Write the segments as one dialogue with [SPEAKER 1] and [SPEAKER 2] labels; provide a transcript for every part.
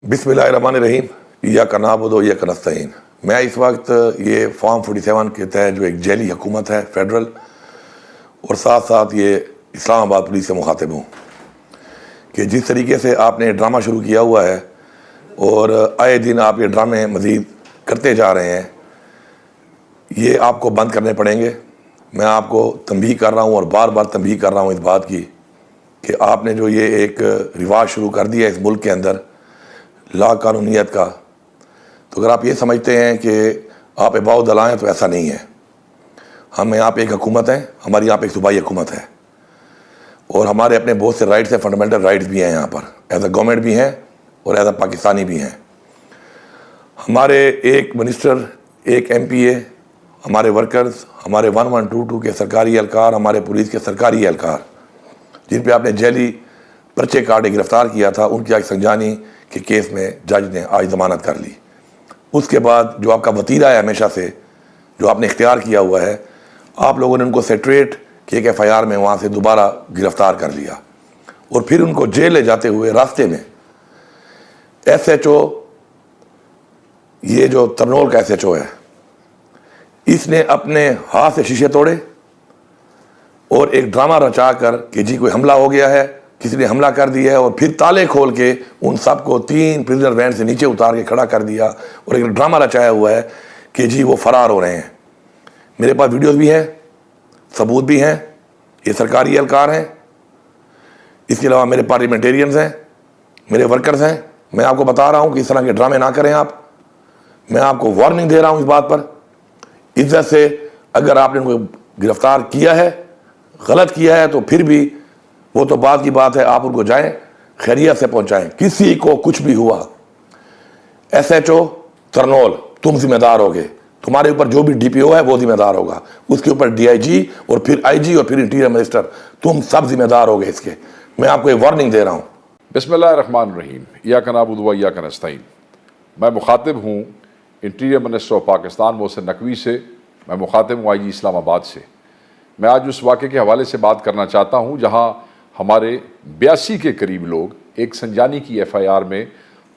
[SPEAKER 1] बिस्मिल्लाहिर्रहमानिर्रहीम, इय्याका नअबुदु व इय्याका नस्तईन। मैं इस वक्त ये फॉर्म 47 के तहत जो एक जेली हुकूमत है फेडरल, और साथ साथ ये इस्लामाबाद पुलिस से मुखातिब हूँ कि जिस तरीके से आपने ड्रामा शुरू किया हुआ है और आए दिन आप ये ड्रामे मज़ीद करते जा रहे हैं, ये आपको बंद करने पड़ेंगे। मैं आपको तंबीह कर रहा हूँ और बार बार तंबीह कर रहा हूँ इस बात की कि आपने जो ये एक रिवाज शुरू कर दिया इस मुल्क के अंदर ला कानूनियत का, तो अगर आप ये समझते हैं कि आप अबाउ दला हैं तो ऐसा नहीं है। हम यहाँ पे एक हुकूमत है, हमारी यहाँ पे एक सूबाई हुकूमत है और हमारे अपने बहुत से राइट्स हैं, फंडामेंटल राइट्स भी हैं यहाँ पर, एज अ गवर्नमेंट भी हैं और एज अ पाकिस्तानी भी हैं। हमारे एक मिनिस्टर, एक MPA, हमारे वर्कर्स, हमारे 1122 के सरकारी एहलकार, हमारे पुलिस के सरकारी एहलकार जिन पे आपने जेली पर्चे काटे गिरफ्तार किया था, उनकी आज संजानी के केस में जज ने आज ज़मानत कर ली। उसके बाद जो आपका वतीरा है हमेशा से, जो आपने इख्तियार किया हुआ है, आप लोगों ने उनको सेट्रेट कि एक FIR में वहाँ से दोबारा गिरफ्तार कर लिया और फिर उनको जेल ले जाते हुए रास्ते में SHO, ये जो तरनोल का SHO है, इसने अपने हाथ से शीशे तोड़े और एक ड्रामा रचा कर कि जी कोई हमला हो गया है, किसी ने हमला कर दिया है, और फिर ताले खोल के उन सबको 3 प्रिजनर वैन से नीचे उतार के खड़ा कर दिया और एक ड्रामा रचाया हुआ है कि जी वो फरार हो रहे हैं। मेरे पास वीडियोस भी हैं, सबूत भी हैं, ये सरकारी एहलकार हैं, इसके अलावा मेरे पार्लियामेंटेरियंस हैं, मेरे वर्कर्स हैं। मैं आपको बता रहा हूँ कि इस तरह के ड्रामे ना करें आप। मैं आपको वार्निंग दे रहा हूँ इस बात पर। इज्जत से अगर आपने उनको गिरफ्तार किया है, गलत किया है, तो फिर भी वो तो बात की बात है, आप उनको जाएं, खैरियत से पहुंचाएं। किसी को कुछ भी हुआ, SHO तरनोल तुम जिम्मेदार होगे, तुम्हारे ऊपर जो भी DPO है वो जिम्मेदार होगा, उसके ऊपर DIG और फिर IG और फिर इंटीरियर मिनिस्टर, तुम सब जिम्मेदार होगे इसके। मैं आपको एक वार्निंग दे रहा हूँ।
[SPEAKER 2] बिस्मिल्लाहिर्रहमानिर्रहीम, इय्याका नअबुदु व इय्याका नस्तईन। मैं मुखातिब हूँ interior minister of Pakistan Mohsin Naqvi से। मैं मुखातिब हूँ IG इस्लामाबाद से। मैं आज उस वाक़े के हवाले से बात करना चाहता हूँ जहाँ हमारे 82 के करीब लोग एक संजानी की FIR में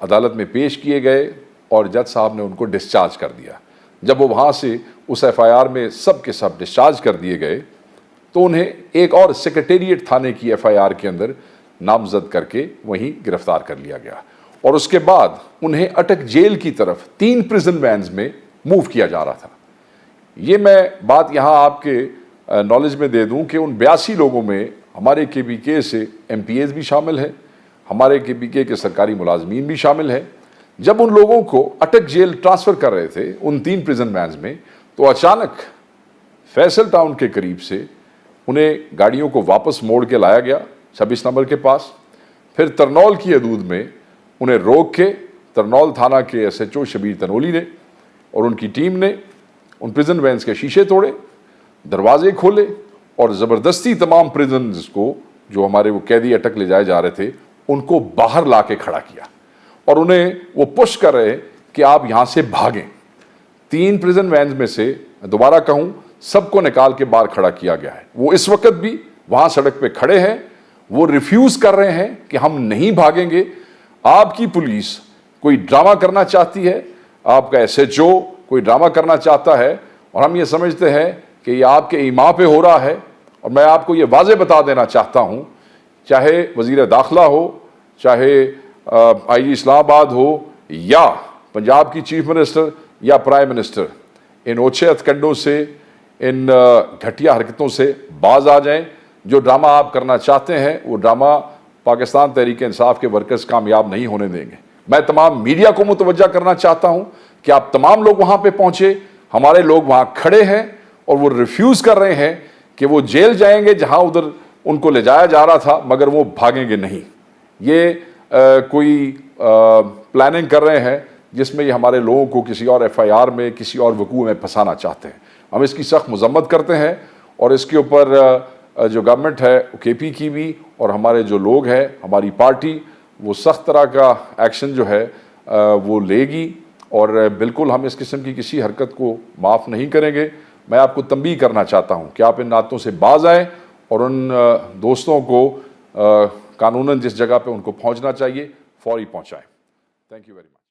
[SPEAKER 2] अदालत में पेश किए गए और जज साहब ने उनको डिस्चार्ज कर दिया। जब वो वहाँ से उस FIR में सब के सब डिस्चार्ज कर दिए गए तो उन्हें एक और सेक्रेटेरिएट थाने की FIR के अंदर नामजद करके वहीं गिरफ्तार कर लिया गया और उसके बाद उन्हें अटक जेल की तरफ 3 प्रिजन वैन्स में मूव किया जा रहा था। ये मैं बात यहाँ आपके नॉलेज में दे दूँ कि उन 82 लोगों में हमारे KPK से MPAs भी शामिल है, हमारे KPK के सरकारी मुलाजमीन भी शामिल है। जब उन लोगों को अटक जेल ट्रांसफ़र कर रहे थे उन 3 प्रिजन वैन्स में, तो अचानक फैसल टाउन के करीब से उन्हें गाड़ियों को वापस मोड़ के लाया गया 26 नंबर के पास। फिर तरनौल की हदूद में उन्हें रोक के तरनौल थाना के SHO शबीर तनोली ने और उनकी टीम ने उन प्रिजन वैन्स के शीशे तोड़े, दरवाजे खोले और ज़बरदस्ती तमाम प्रिजन्स को, जो हमारे वो कैदी अटक ले जाए जा रहे थे, उनको बाहर ला के खड़ा किया और उन्हें वो पुश कर रहे कि आप यहाँ से भागें। 3 प्रिजन वैन्स में से, दोबारा कहूँ, सबको निकाल के बाहर खड़ा किया गया है। वो इस वक्त भी वहाँ सड़क पे खड़े हैं, वो रिफ्यूज़ कर रहे हैं कि हम नहीं भागेंगे। आपकी पुलिस कोई ड्रामा करना चाहती है, आपका SHO कोई ड्रामा करना चाहता है और हम ये समझते हैं कि ये आपके ईमा पे हो रहा है। और मैं आपको ये वाज़े बता देना चाहता हूँ, चाहे वज़ीर दाखिला हो, चाहे IG इस्लामाबाद हो या पंजाब की चीफ मिनिस्टर या प्राइम मिनिस्टर, इन ओछे हथकंडों से, इन घटिया हरकतों से बाज आ जाएं। जो ड्रामा आप करना चाहते हैं वो ड्रामा पाकिस्तान तहरीक इंसाफ के वर्कर्स कामयाब नहीं होने देंगे। मैं तमाम मीडिया को मुतवज्जा करना चाहता हूँ कि आप तमाम लोग वहाँ पे पहुँचे। हमारे लोग वहाँ खड़े हैं और वो रिफ्यूज़ कर रहे हैं कि वो जेल जाएंगे जहाँ उधर उनको ले जाया जा रहा था, मगर वो भागेंगे नहीं। ये कोई प्लानिंग कर रहे हैं जिसमें ये हमारे लोगों को किसी और FIR में, किसी और वकूअ में फंसाना चाहते हैं। हम इसकी सख्त मजम्मत करते हैं और इसके ऊपर जो गवर्नमेंट है KP की भी और हमारे जो लोग हैं, हमारी पार्टी, वो सख्त तरह का एक्शन जो है वो लेगी और बिल्कुल हम इस किस्म की किसी हरकत को माफ़ नहीं करेंगे। मैं आपको तंबीह करना चाहता हूँ कि आप इन नातों से बाज आएँ और उन दोस्तों को कानूनन जिस जगह पे उनको पहुँचना चाहिए फौरी पहुँचाएँ। Thank you very much.